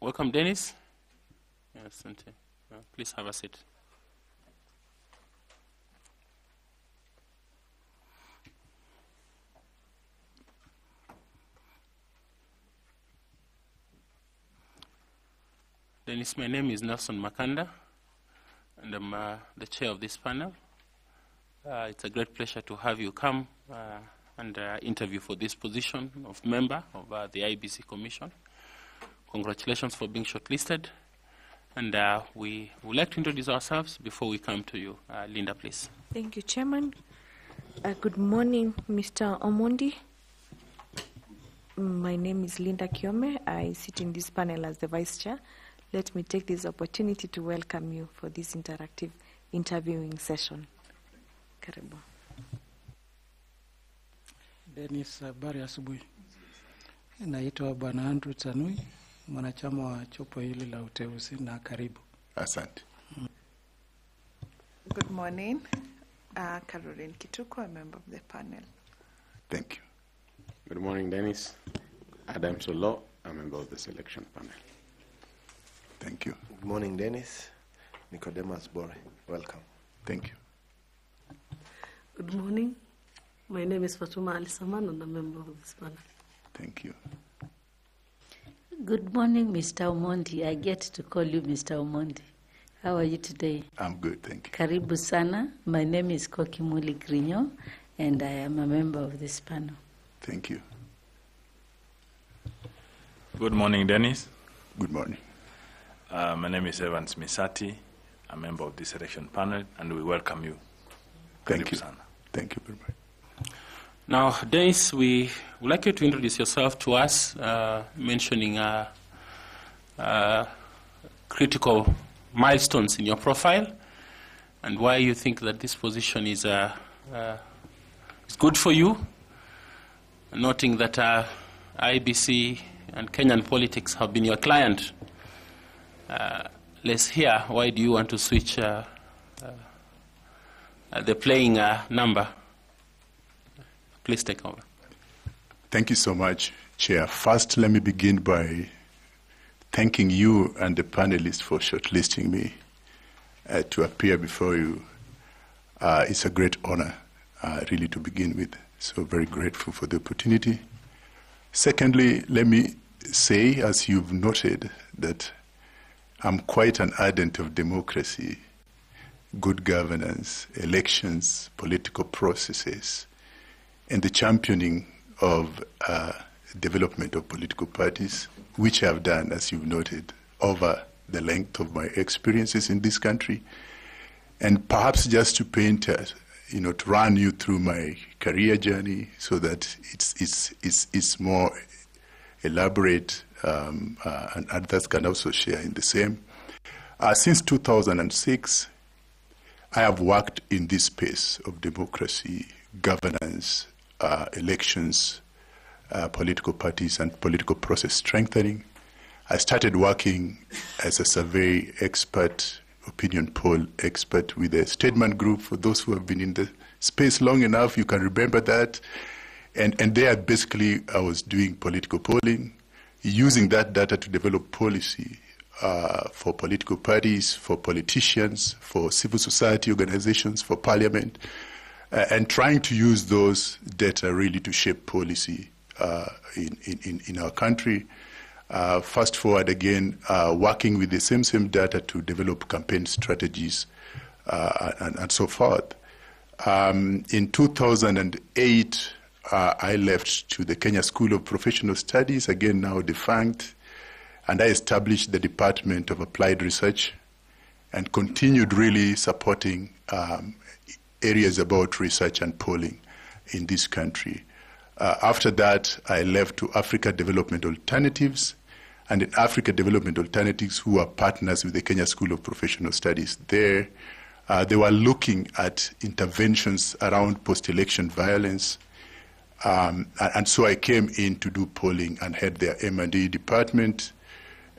Welcome, Denis. Yes, please have a seat. Denis, my name is Nelson Makanda, and I'm the chair of this panel. It's a great pleasure to have you come and interview for this position of member of the IEBC Commission. Congratulations for being shortlisted. And we would like to introduce ourselves before we come to you. Linda, please. Thank you, Chairman. Good morning, Mr. Omindi. My name is Linda Kiome. I sit in this panel as the Vice Chair. Let me take this opportunity to welcome you for this interactive interviewing session. Karibu. Denis, habari asubuhi. Naitwa Bwana Andrew Tanui, mwanachama wa chopo hili la uteuzi, na karibu. Asante. Good morning. Caroline Kituko, a member of the panel. Thank you. Good morning, Denis. Adam Solo, a member of the selection panel. Thank you. Good morning, Denis. Nicodemus Bore, welcome. Thank you. Good morning. My name is Fatuma Ali Saman, and I'm a member of this panel. Thank you. Good morning, Mr. Omindi. I get to call you Mr. Omindi. How are you today? I'm good, thank you. Karibu sana. My name is Kokimuli Grigno, and I am a member of this panel. Thank you. Good morning, Denis. Good morning. My name is Evans Misati, a member of the selection panel, and we welcome you. Thank you. Thank you very much. Now, Denis, we would like you to introduce yourself to us, mentioning critical milestones in your profile and why you think that this position is good for you, noting that IEBC and Kenyan politics have been your client. Let's hear, why do you want to switch the playing number? Please take over. Thank you so much, Chair. First, let me begin by thanking you and the panelists for shortlisting me to appear before you. It's a great honor, really, to begin with. So very grateful for the opportunity. Secondly, let me say, as you've noted, that I'm quite an ardent of democracy, good governance, elections, political processes, and the championing of development of political parties, which I've done, as you've noted, over the length of my experiences in this country. And perhaps just to paint, to run you through my career journey so that it's more elaborate and others can also share in the same. Since 2006, I have worked in this space of democracy, governance, elections, political parties, and political process strengthening. I started working as a survey expert, opinion poll expert with the Statement Group. For those who have been in the space long enough, you can remember that. And there, basically, I was doing political polling, using that data to develop policy for political parties, for politicians, for civil society organizations, for parliament, and trying to use those data really to shape policy in our country. Fast forward again, working with the same data to develop campaign strategies and so forth. In 2008, I left to the Kenya School of Professional Studies, again now defunct, and I established the Department of Applied Research and continued really supporting areas about research and polling in this country. After that, I left to Africa Development Alternatives, and in Africa Development Alternatives, who are partners with the Kenya School of Professional Studies there, they were looking at interventions around post-election violence, and so I came in to do polling and head their M&E department,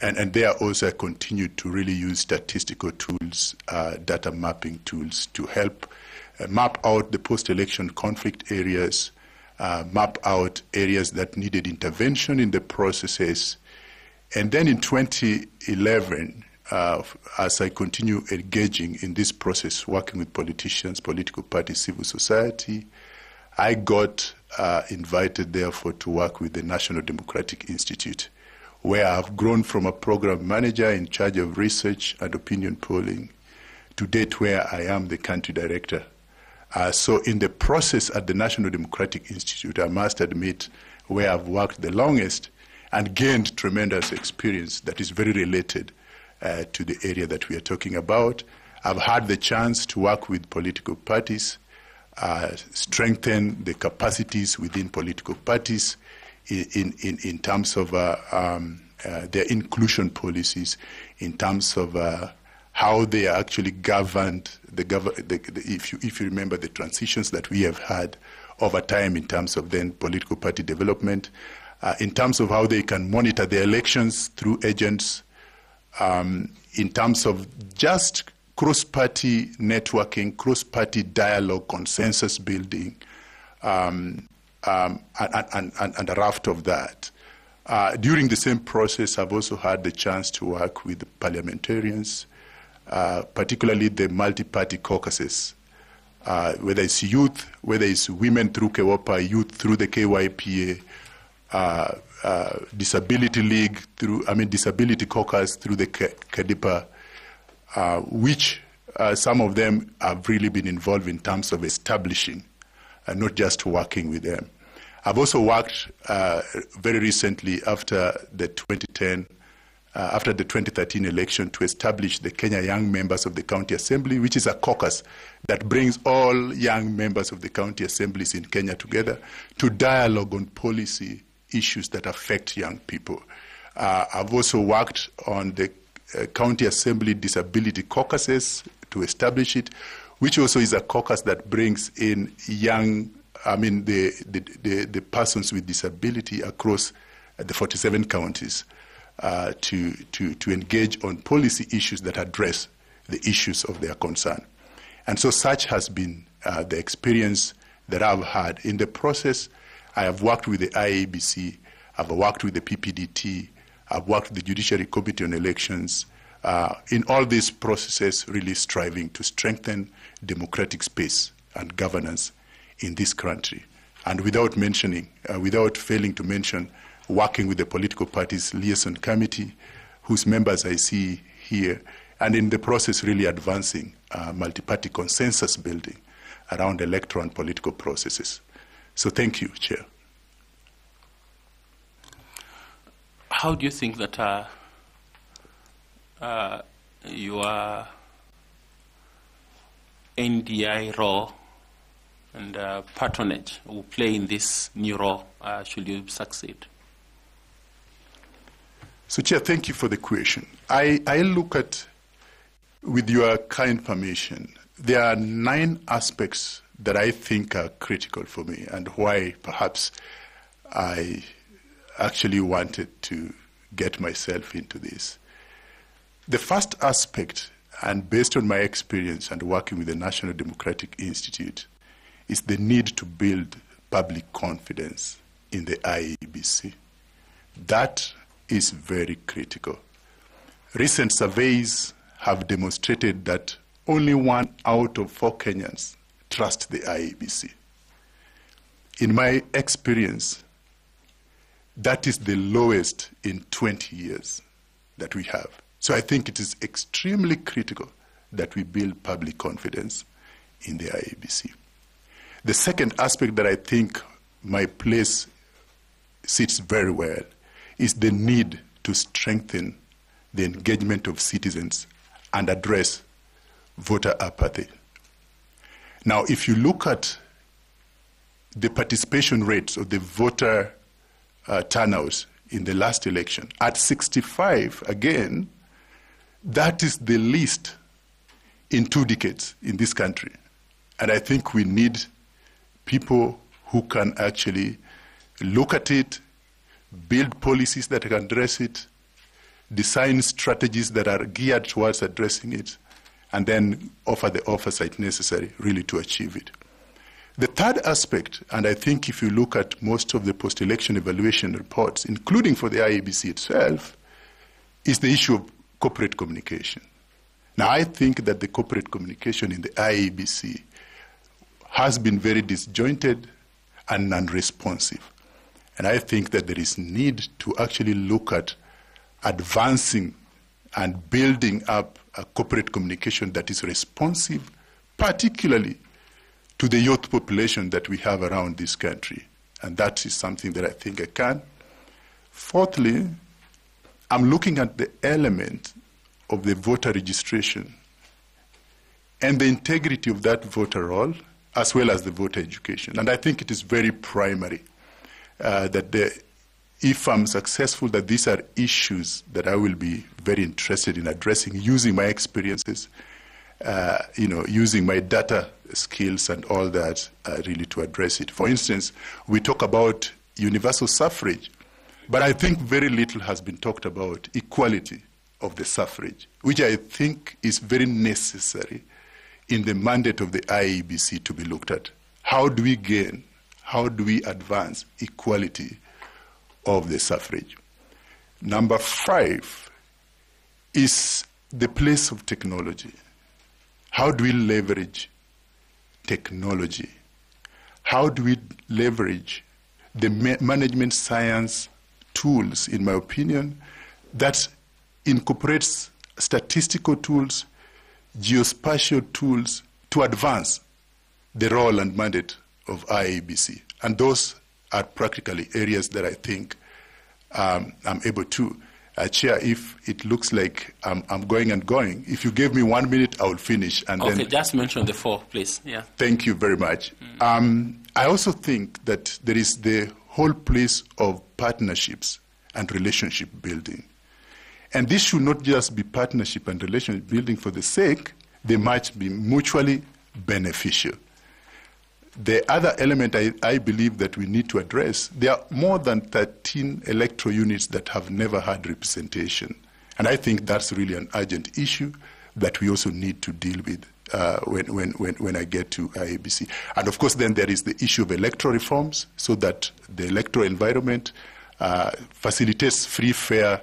and there also I continued to really use statistical tools, data mapping tools to help map out the post-election conflict areas, map out areas that needed intervention in the processes, And then in 2011, as I continue engaging in this process, working with politicians, political parties, civil society, I got invited, therefore, to work with the National Democratic Institute, where I've grown from a program manager in charge of research and opinion polling to date where I am the country director. So in the process at the National Democratic Institute, I must admit, where I've worked the longest and gained tremendous experience that is very related to the area that we are talking about. I've had the chance to work with political parties, strengthen the capacities within political parties in terms of their inclusion policies, in terms of how they are actually governed. If you remember the transitions that we have had over time in terms of then political party development, in terms of how they can monitor the elections through agents, in terms of just cross-party networking, cross-party dialogue, consensus building, and a raft of that. During the same process, I've also had the chance to work with parliamentarians, particularly the multi-party caucuses, whether it's youth, whether it's women through KEWOPA, youth through the KYPA, disability league disability caucus through the KEDIPA, which some of them have really been involved in terms of establishing, not just working with them. I've also worked very recently after the 2013 election to establish the Kenya Young Members of the County Assembly, which is a caucus that brings all young members of the county assemblies in Kenya together to dialogue on policy issues that affect young people. I've also worked on the County Assembly Disability Caucuses to establish it, which also is a caucus that brings in young, the persons with disability across the 47 counties to engage on policy issues that address the issues of their concern. And so such has been the experience that I've had. In the process, I have worked with the IEBC, I've worked with the PPDT, I've worked with the Judiciary Committee on Elections. In all these processes, really striving to strengthen democratic space and governance in this country. And without failing to mention, working with the political parties liaison committee, whose members I see here, and in the process really advancing multi-party consensus building around electoral and political processes. So thank you, Chair. How do you think that your NDI role and patronage will play in this new role should you succeed? So, Chair, thank you for the question. I look at, with your kind permission, there are 9 aspects that I think are critical for me and why perhaps I actually wanted to get myself into this. The first aspect, and based on my experience and working with the National Democratic Institute, is the need to build public confidence in the IEBC. That is very critical. Recent surveys have demonstrated that only 1 out of 4 Kenyans trust the IEBC. In my experience, that is the lowest in 20 years that we have. So I think it is extremely critical that we build public confidence in the IEBC. The second aspect that I think my place sits very well is the need to strengthen the engagement of citizens and address voter apathy. Now, if you look at the participation rates of the voter turnouts in the last election, at 65, again, that is the least in 2 decades in this country. And I think we need people who can actually look at it, build policies that can address it, design strategies that are geared towards addressing it, and then offer the oversight necessary really to achieve it. The third aspect, and I think if you look at most of the post-election evaluation reports, including for the IEBC itself, is the issue of corporate communication. Now, I think that the corporate communication in the IEBC has been very disjointed and non-responsive. And I think that there is need to actually look at advancing and building up a corporate communication that is responsive, particularly to the youth population that we have around this country. And that is something that I think I can. Fourthly, I'm looking at the element of the voter registration and the integrity of that voter roll, as well as the voter education. And I think it is very primary that if I'm successful, that these are issues that I will be very interested in addressing using my experiences, using my data skills and all that really to address it. For instance, we talk about universal suffrage, but I think very little has been talked about equality of the suffrage, which I think is very necessary in the mandate of the IEBC to be looked at. How do we gain, how do we advance equality of the suffrage? Number 5 is the place of technology. How do we leverage technology? How do we leverage the management science tools, in my opinion, that incorporates statistical tools, geospatial tools to advance the role and mandate of IEBC? And those are practically areas that I think I'm able to. Chair, if it looks like I'm going and going, if you give me 1 minute, I will finish. And okay, then just mention the 4, please. Yeah. Thank you very much. I also think that there is the whole place of partnerships and relationship building. And this should not just be partnership and relationship building for the sake, they might be mutually beneficial. The other element I believe that we need to address, there are more than 13 electoral units that have never had representation. And I think that's really an urgent issue that we also need to deal with when I get to IEBC. And of course, then there is the issue of electoral reforms so that the electoral environment facilitates free, fair,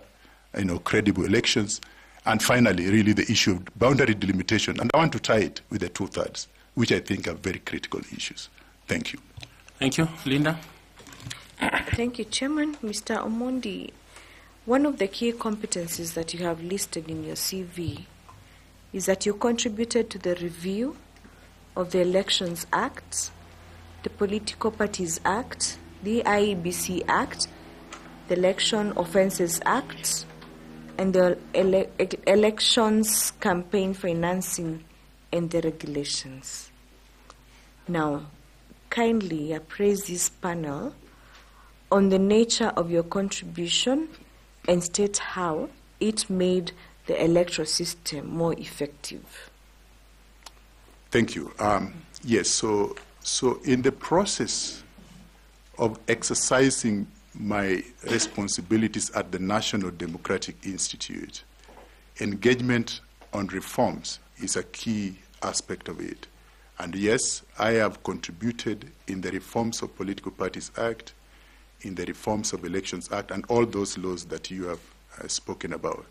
credible elections. And finally, really the issue of boundary delimitation. And I want to tie it with the 2/3, which I think are very critical issues. Thank you. Thank you. Linda? Thank you, Chairman. Mr. Omindi, one of the key competencies that you have listed in your CV is that you contributed to the review of the Elections Act, the Political Parties Act, the IEBC Act, the Election Offences Act, and the Elections Campaign Financing and the regulations. Now, kindly appraise this panel on the nature of your contribution and state how it made the electoral system more effective. Thank you. Yes, so in the process of exercising my responsibilities at the National Democratic Institute, engagement on reforms is a key aspect of it. And yes, I have contributed in the reforms of Political Parties Act, in the reforms of Elections Act, and all those laws that you have spoken about.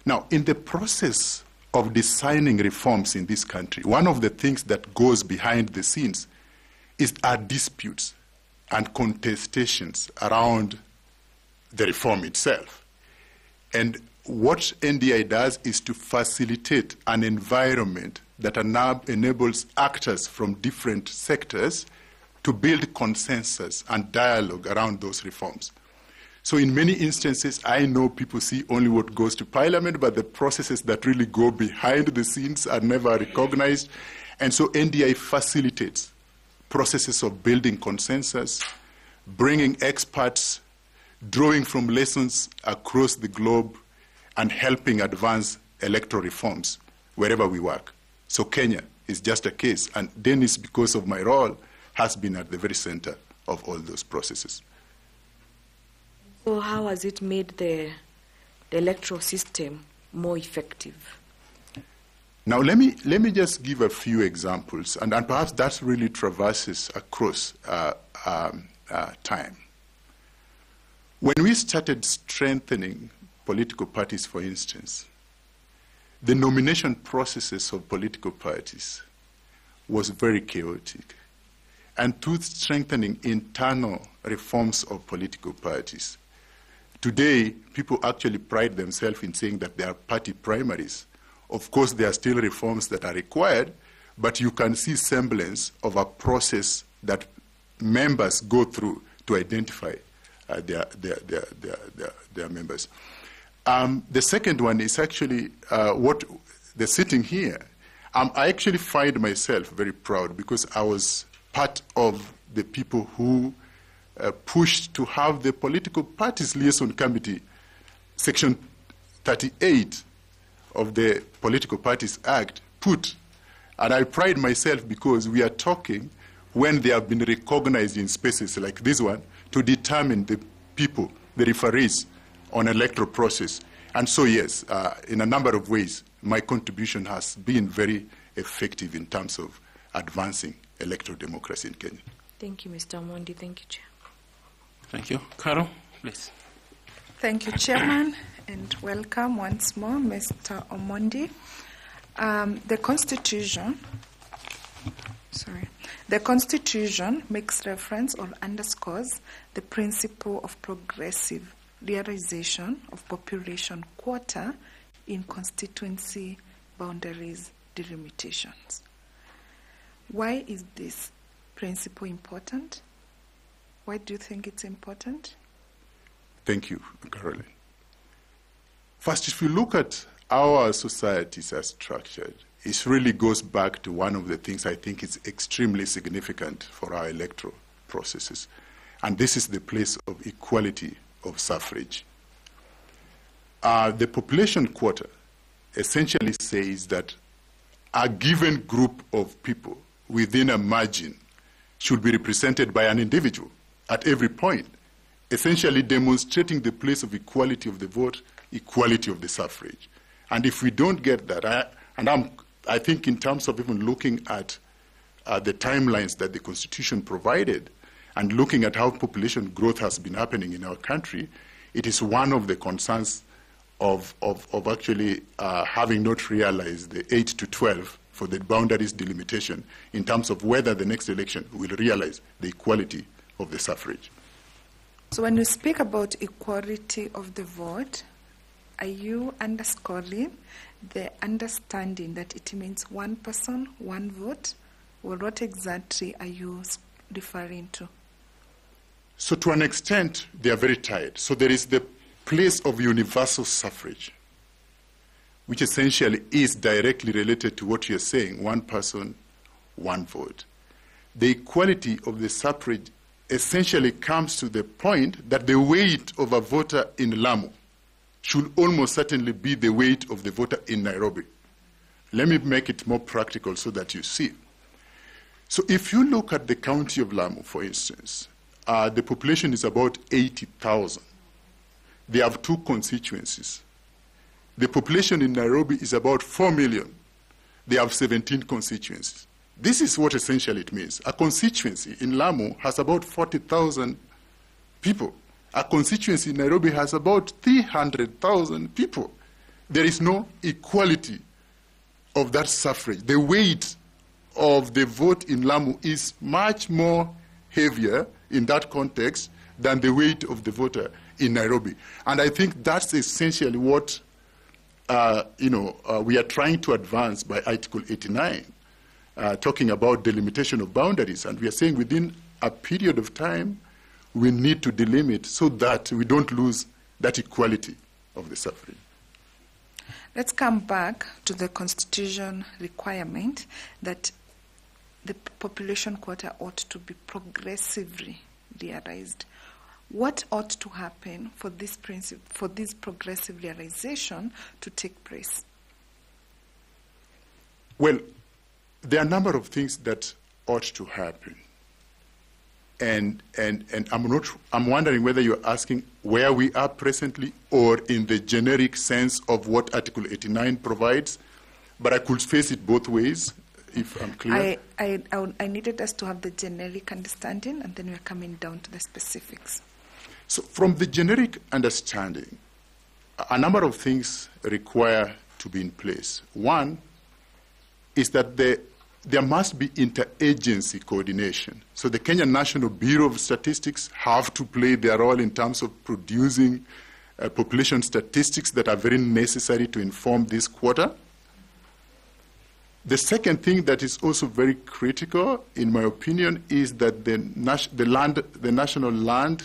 Now, in the process of designing reforms in this country, one of the things that goes behind the scenes are disputes and contestations around the reform itself. And what NDI does is to facilitate an environment that enables actors from different sectors to build consensus and dialogue around those reforms. So in many instances, I know people see only what goes to Parliament, but the processes that really go behind the scenes are never recognized. And so NDI facilitates processes of building consensus, bringing experts, drawing from lessons across the globe, and helping advance electoral reforms wherever we work. So Kenya is just a case, and Denis, because of my role, has been at the very center of all those processes. So how has it made the electoral system more effective? Now, let me just give a few examples, and perhaps that really traverses across time. When we started strengthening political parties, for instance, the nomination processes of political parties was very chaotic. And to strengthening internal reforms of political parties, today, people actually pride themselves in saying that they are party primaries. Of course, there are still reforms that are required, but you can see semblance of a process that members go through to identify their members. The second one is actually what the sitting here. I actually find myself very proud because I was part of the people who pushed to have the Political Parties Liaison Committee, Section 38 of the Political Parties Act, put. And I pride myself because we are talking when they have been recognized in spaces like this one to determine the people, the referees on electoral process. And so, yes, in a number of ways, my contribution has been very effective in terms of advancing electoral democracy in Kenya. Thank you, Mr. Omindi. Thank you, Chair. Thank you. Carol, please. Thank you, Chairman, and welcome once more, Mr. Omindi. The Constitution makes reference or underscores the principle of progressive realization of population quota in constituency boundaries delimitations. Why is this principle important? Why do you think it's important? Thank you, Caroline. First, if you look at our societies as structured, it really goes back to one of the things I think is extremely significant for our electoral processes, and this is the place of equality of suffrage. The population quota essentially says that a given group of people within a margin should be represented by an individual at every point, essentially demonstrating the place of equality of the vote, equality of the suffrage. And if we don't get that, I think in terms of even looking at the timelines that the Constitution provided and looking at how population growth has been happening in our country, it is one of the concerns of actually having not realized the 8 to 12 for the boundaries delimitation in terms of whether the next election will realize the equality of the suffrage. So when you speak about equality of the vote, are you underscoring the understanding that it means one person, one vote? Or what exactly are you referring to? So to an extent, they are very tied. So there is the place of universal suffrage, which essentially is directly related to what you're saying, one person, one vote. The equality of the suffrage essentially comes to the point that the weight of a voter in Lamu should almost certainly be the weight of the voter in Nairobi. Let me make it more practical so that you see. So if you look at the county of Lamu, for instance, the population is about 80,000. They have 2 constituencies. The population in Nairobi is about 4 million. They have 17 constituencies. This is what essentially it means. A constituency in Lamu has about 40,000 people. A constituency in Nairobi has about 300,000 people. There is no equality of that suffrage. The weight of the vote in Lamu is much more heavier in that context than the weight of the voter in Nairobi. And I think that's essentially what we are trying to advance by Article 89, talking about delimitation of boundaries. And we are saying within a period of time, we need to delimit so that we don't lose that equality of the suffrage. Let's come back to the Constitution requirement that the population quota ought to be progressively realized. What ought to happen for this progressive realization to take place? Well, there are a number of things that ought to happen. And I'm wondering whether you're asking where we are presently or in the generic sense of what Article 89 provides, but I could face it both ways, if I'm clear. I needed us to have the generic understanding, and then we're coming down to the specifics. So from the generic understanding, a number of things require to be in place. One is that there must be interagency coordination. So the Kenya National Bureau of Statistics have to play their role in terms of producing population statistics that are very necessary to inform this quota. The second thing that is also very critical, in my opinion, is that the national land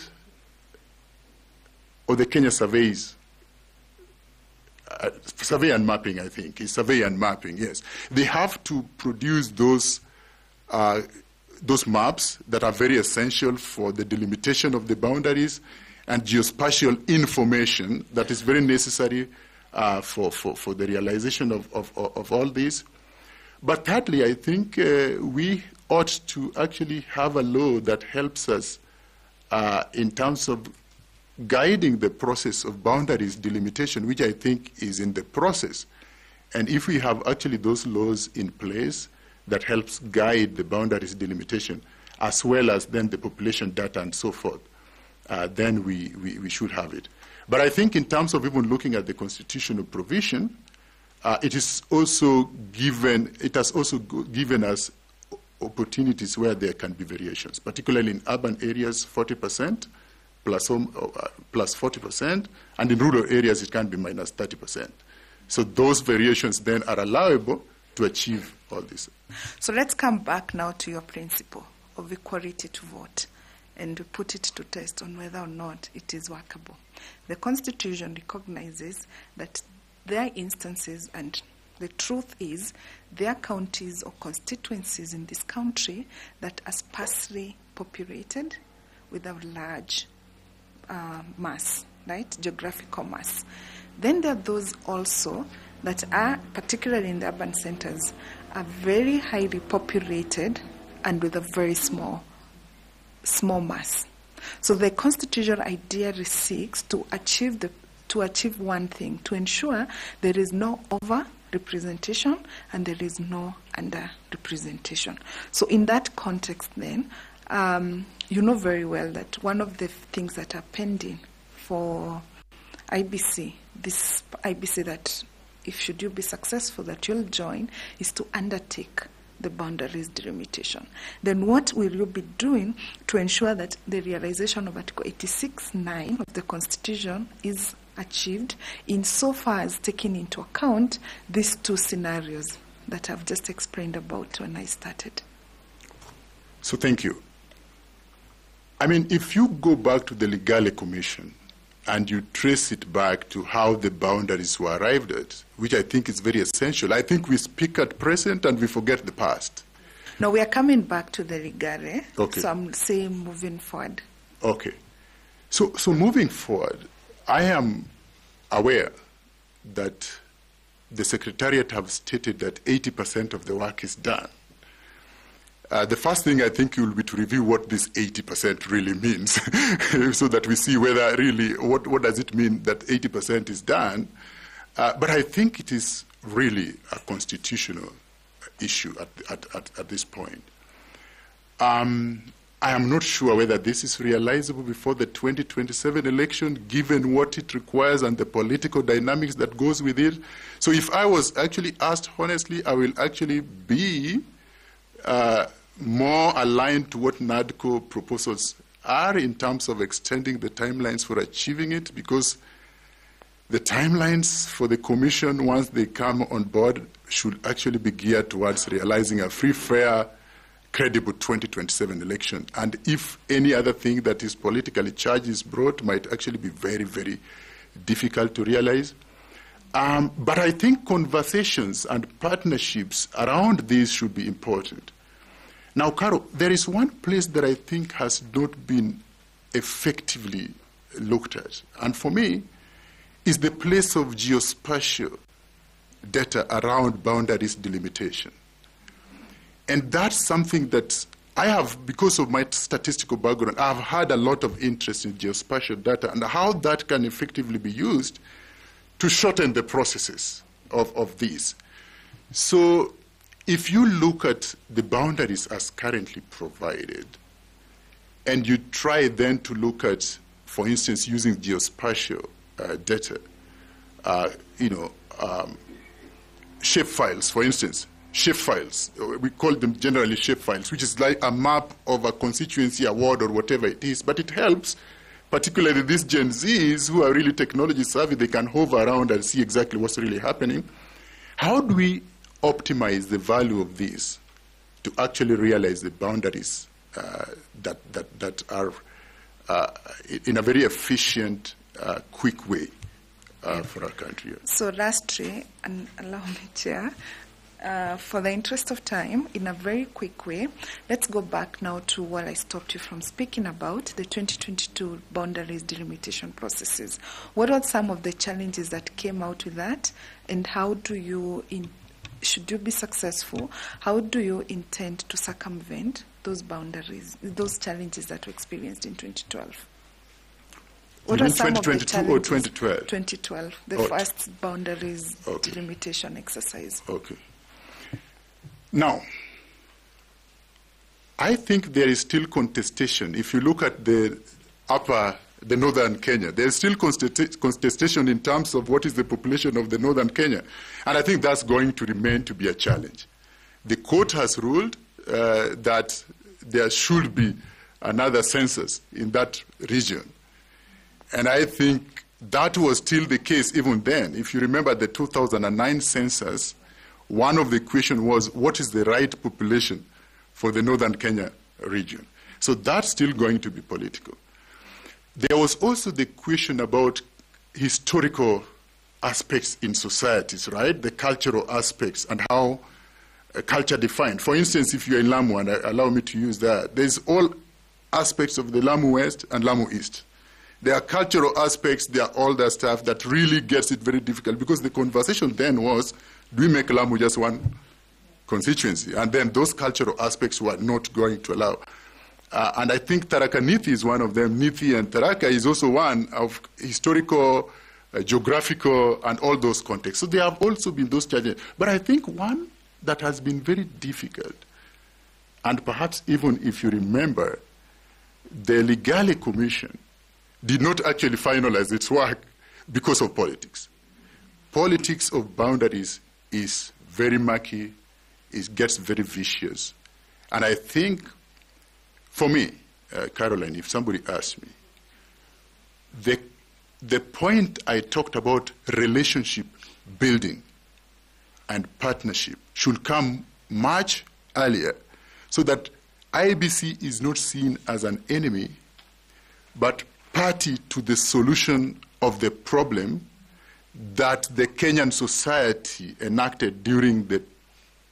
or the Kenya surveys, survey and mapping, I think, is survey and mapping, yes. They have to produce those maps that are very essential for the delimitation of the boundaries and geospatial information that is very necessary for the realization of all this. But thirdly, I think we ought to actually have a law that helps us in terms of guiding the process of boundaries delimitation, which I think is in the process. And if we have actually those laws in place that helps guide the boundaries delimitation, as well as then the population data and so forth, then we should have it. But I think in terms of even looking at the constitutional provision, it has also given us opportunities where there can be variations, particularly in urban areas, 40% plus 40%, and in rural areas it can be minus 30%. So those variations then are allowable to achieve all this. So let's come back now to your principle of equality to vote and put it to test on whether or not it is workable. The Constitution recognizes that there are instances, and the truth is, there are counties or constituencies in this country that are sparsely populated with a large mass, right, geographical mass. Then there are those also that are, particularly in the urban centers, are very highly populated and with a very small mass. So the Constitution ideally seeks to achieve one thing, to ensure there is no over-representation and there is no under-representation. So in that context then, you know very well that one of the things that are pending for IBC, this IBC that if should you be successful that you'll join, is to undertake the boundaries delimitation. Then what will you be doing to ensure that the realization of Article 86(9) of the Constitution is achieved insofar as taking into account these two scenarios that I've just explained about when I started? So thank you. I mean, if you go back to the Legale Commission and you trace it back to how the boundaries were arrived at, which I think is very essential, I think we speak at present and we forget the past. No, we are coming back to the Legale. Okay. So I'm saying moving forward. Okay. So moving forward, I am aware that the Secretariat have stated that 80% of the work is done. The first thing I think will be to review what this 80% really means so that we see whether really, what does it mean that 80% is done. But I think it is really a constitutional issue at this point. I am not sure whether this is realizable before the 2027 election, given what it requires and the political dynamics that goes with it. So if I was actually asked honestly, I will actually be more aligned to what NADCO proposals are in terms of extending the timelines for achieving it, because the timelines for the Commission, once they come on board, should actually be geared towards realizing a free, fair, credible 2027 election. And if any other thing that is politically charged is brought, might actually be very, very difficult to realize. But I think conversations and partnerships around these should be important. Now, Caro, there is one place that I think has not been effectively looked at, and for me, is the place of geospatial data around boundaries delimitation. And that's something that I have, because of my statistical background, I've had a lot of interest in geospatial data and how that can effectively be used to shorten the processes of these. So if you look at the boundaries as currently provided, and you try then to look at, for instance, using geospatial data, shape files, for instance. Shape files, we call them generally shape files, which is like a map of a constituency, a ward, or whatever it is. But it helps, particularly these Gen Zs who are really technology savvy. They can hover around and see exactly what's really happening. How do we optimize the value of this to actually realize the boundaries that are in a very efficient, quick way for our country? So lastly, and allow me, Chair, for the interest of time, in a very quick way, let's go back now to what I stopped you from speaking about, the 2022 boundaries delimitation processes. What are some of the challenges that came out with that, and how do you, should you be successful, how do you intend to circumvent those boundaries, those challenges that were experienced in 2012? What are some of the challenges? Or 2012? 2012, the first boundaries delimitation exercise. Okay. Now, I think there is still contestation. If you look at the northern Kenya, there is still contestation in terms of what is the population of the northern Kenya. And I think that's going to remain to be a challenge. The court has ruled that there should be another census in that region. And I think that was still the case even then. If you remember the 2009 census, one of the questions was, what is the right population for the northern Kenya region? So that's still going to be political. There was also the question about historical aspects in societies, right? The cultural aspects and how culture defined. For instance, if you're in Lamu, and allow me to use that, there's all aspects of the Lamu West and Lamu East. There are cultural aspects, there are all that stuff that really gets it very difficult, because the conversation then was, do we make Lamu just one constituency? And then those cultural aspects were not going to allow. And I think Tharaka Nithi is one of them. Nithi and Tharaka is also one of historical, geographical, and all those contexts. So there have also been those challenges. But I think one that has been very difficult, and perhaps even if you remember, the Legale Commission did not actually finalize its work because of politics. Politics of boundaries is very murky, it gets very vicious. And I think, for me, Caroline, if somebody asks me, the point I talked about relationship building and partnership should come much earlier, so that IEBC is not seen as an enemy, but party to the solution of the problem that the Kenyan society enacted during the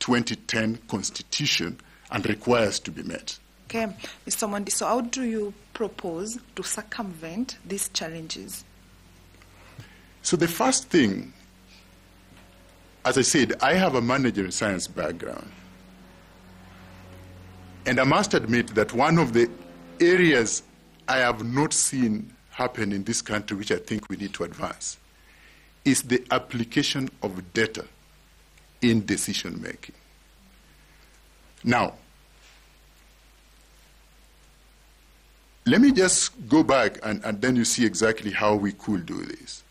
2010 Constitution and requires to be met. Okay, Mr. Omindi, so how do you propose to circumvent these challenges? So the first thing, as I said, I have a managerial science background. And I must admit that one of the areas I have not seen happen in this country, which I think we need to advance, is the application of data in decision making. Now, let me just go back and then you see exactly how we could do this.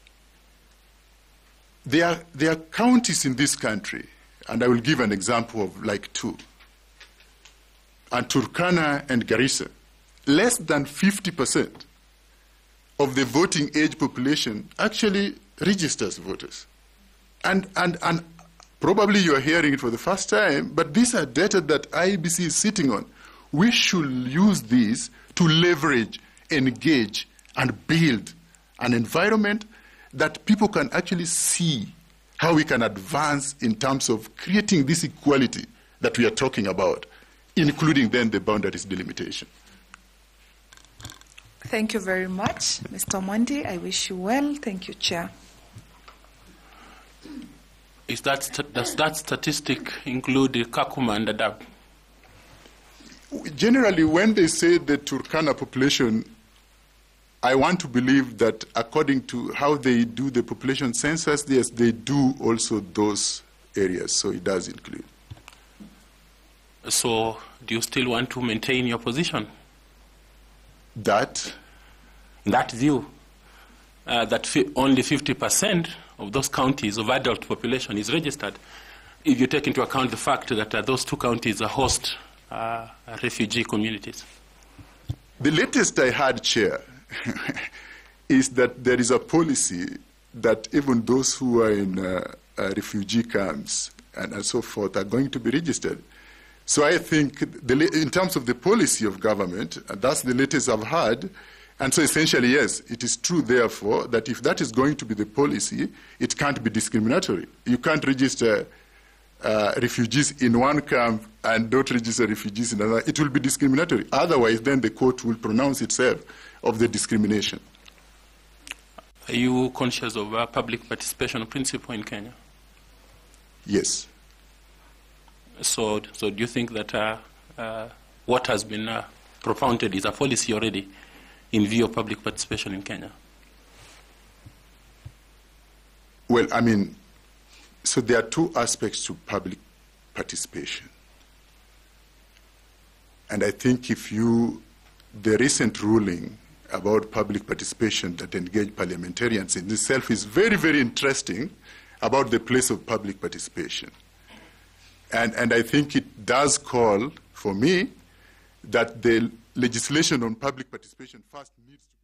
There are counties in this country, and I will give an example of like two, and Turkana and Garissa. Less than 50% of the voting age population actually registers voters. And probably you are hearing it for the first time, but these are data that IEBC is sitting on. We should use these to leverage, engage, and build an environment that people can actually see how we can advance in terms of creating this equality that we are talking about, including then the boundaries delimitation. Thank you very much, Mr. Omindi. I wish you well. Thank you, Chair. Does that statistic include the Kakuma and the Dab? Generally, when they say the Turkana population, I want to believe that according to how they do the population census, yes, they do also those areas, so it does include. So do you still want to maintain your position? That view, that only 50% of those counties of adult population is registered, if you take into account the fact that those two counties host refugee communities? The latest I had, Chair, is that there is a policy that even those who are in refugee camps and so forth are going to be registered. So I think in terms of the policy of government, that's the latest I've had. And so essentially, yes, it is true, therefore, that if that is going to be the policy, it can't be discriminatory. You can't register refugees in one camp and don't register refugees in another. It will be discriminatory. Otherwise, then the court will pronounce itself of the discrimination. Are you conscious of public participation principle in Kenya? Yes. So do you think that what has been propounded is a policy already in view of public participation in Kenya? Well, I mean, so there are two aspects to public participation. And I think the recent ruling about public participation that engaged parliamentarians in itself is very, very interesting about the place of public participation. And I think it does call, for me, that the legislation on public participation first needs to